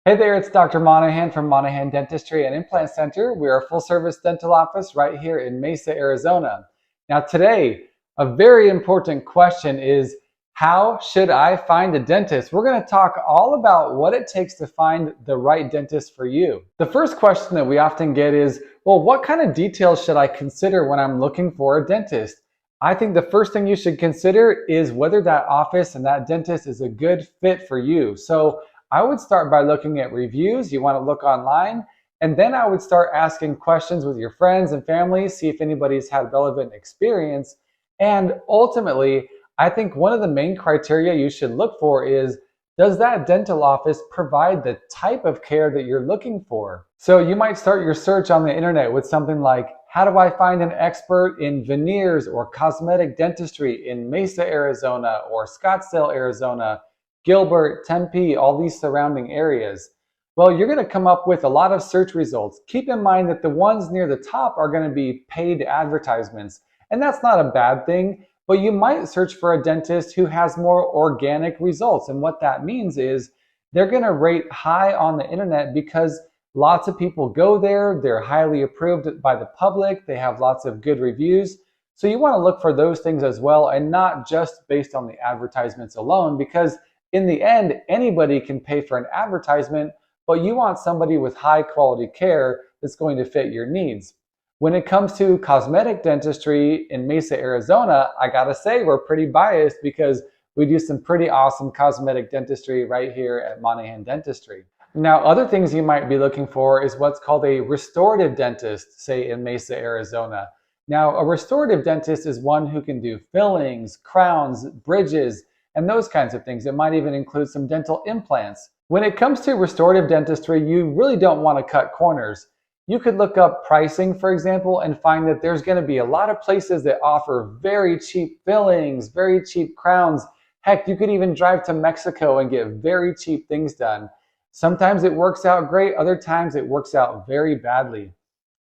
Hey there, it's Dr. Monahan from Monahan Dentistry and Implant Center. We are a full-service dental office right here in Mesa, Arizona. Now today, a very important question is, how should I find a dentist? We're going to talk all about what it takes to find the right dentist for you. The first question that we often get is, well, what kind of details should I consider when I'm looking for a dentist? I think the first thing you should consider is whether that office and that dentist is a good fit for you. So I would start by looking at reviews. You want to look online, and then I would start asking questions with your friends and family, see if anybody's had relevant experience. And ultimately, I think one of the main criteria you should look for is, does that dental office provide the type of care that you're looking for? So you might start your search on the internet with something like, how do I find an expert in veneers or cosmetic dentistry in Mesa, Arizona, or Scottsdale, Arizona, Gilbert, Tempe, all these surrounding areas? Well, you're going to come up with a lot of search results. Keep in mind that the ones near the top are going to be paid advertisements, and that's not a bad thing, but you might search for a dentist who has more organic results. And what that means is they're going to rate high on the internet because lots of people go there, they're highly approved by the public, they have lots of good reviews. So you want to look for those things as well, and not just based on the advertisements alone, because in the end, anybody can pay for an advertisement, but you want somebody with high quality care that's going to fit your needs. When it comes to cosmetic dentistry in Mesa, Arizona, I gotta say we're pretty biased because we do some pretty awesome cosmetic dentistry right here at Monahan Dentistry. Now, other things you might be looking for is what's called a restorative dentist, say in Mesa, Arizona. Now, a restorative dentist is one who can do fillings, crowns, bridges, and those kinds of things. It might even include some dental implants. When it comes to restorative dentistry, you really don't want to cut corners. You could look up pricing, for example, and find that there's going to be a lot of places that offer very cheap fillings, very cheap crowns. Heck, you could even drive to Mexico and get very cheap things done. Sometimes it works out great, other times it works out very badly.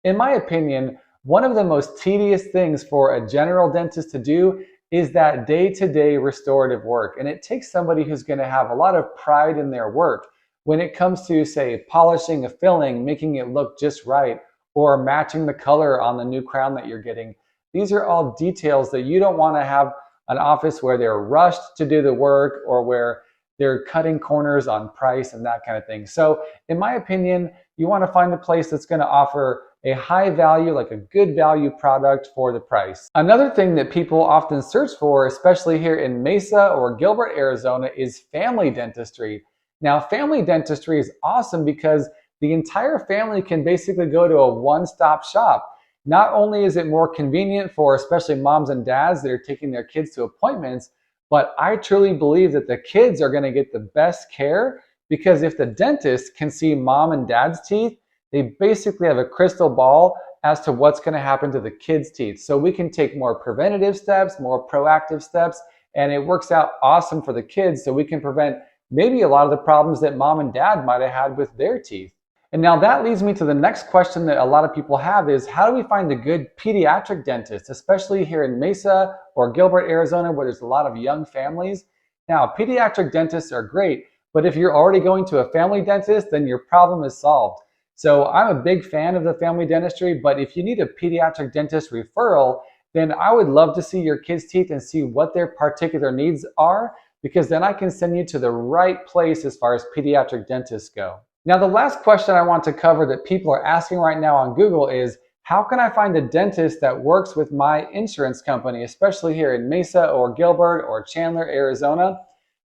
In my opinion, one of the most tedious things for a general dentist to do is that day-to-day restorative work. And it takes somebody who's going to have a lot of pride in their work when it comes to, say, polishing a filling, making it look just right, or matching the color on the new crown that you're getting. These are all details that you don't want to have an office where they're rushed to do the work or where they're cutting corners on price and that kind of thing. So in my opinion, you want to find a place that's going to offer a high value, like a good value product for the price. Another thing that people often search for, especially here in Mesa or Gilbert, Arizona, is family dentistry. Now, family dentistry is awesome because the entire family can basically go to a one-stop shop. Not only is it more convenient for especially moms and dads that are taking their kids to appointments, but I truly believe that the kids are going to get the best care because if the dentist can see mom and dad's teeth, they basically have a crystal ball as to what's going to happen to the kids' teeth. So we can take more preventative steps, more proactive steps, and it works out awesome for the kids so we can prevent maybe a lot of the problems that mom and dad might have had with their teeth. And now that leads me to the next question that a lot of people have is, how do we find a good pediatric dentist, especially here in Mesa or Gilbert, Arizona, where there's a lot of young families? Now, pediatric dentists are great, but if you're already going to a family dentist, then your problem is solved. So I'm a big fan of the family dentistry, but if you need a pediatric dentist referral, then I would love to see your kids' teeth and see what their particular needs are, because then I can send you to the right place as far as pediatric dentists go. Now, the last question I want to cover that people are asking right now on Google is, how can I find a dentist that works with my insurance company, especially here in Mesa or Gilbert or Chandler, Arizona?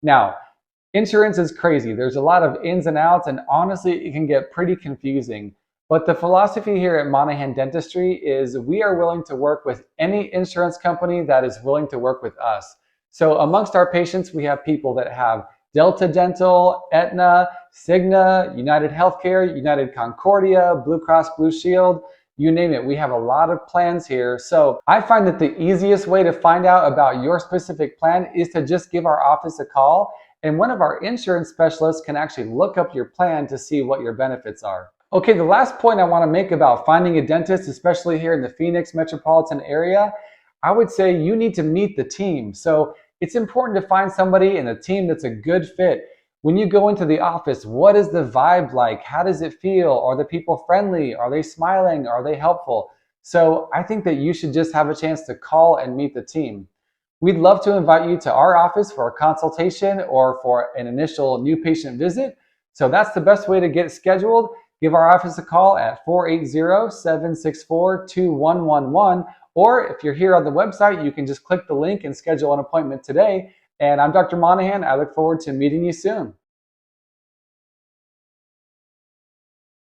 Now, insurance is crazy. There's a lot of ins and outs, and honestly, it can get pretty confusing. But the philosophy here at Monahan Dentistry is we are willing to work with any insurance company that is willing to work with us. So amongst our patients, we have people that have Delta Dental, Aetna, Cigna, United Healthcare, United Concordia, Blue Cross Blue Shield, you name it. We have a lot of plans here. So I find that the easiest way to find out about your specific plan is to just give our office a call, and one of our insurance specialists can actually look up your plan to see what your benefits are. Okay, the last point I want to make about finding a dentist, especially here in the Phoenix metropolitan area, I would say you need to meet the team. So it's important to find somebody in a team that's a good fit. When you go into the office, what is the vibe like? How does it feel? Are the people friendly? Are they smiling? Are they helpful? So I think that you should just have a chance to call and meet the team. We'd love to invite you to our office for a consultation or for an initial new patient visit. So that's the best way to get scheduled. Give our office a call at 480-764-2111. Or if you're here on the website, you can just click the link and schedule an appointment today. And I'm Dr. Monahan. I look forward to meeting you soon.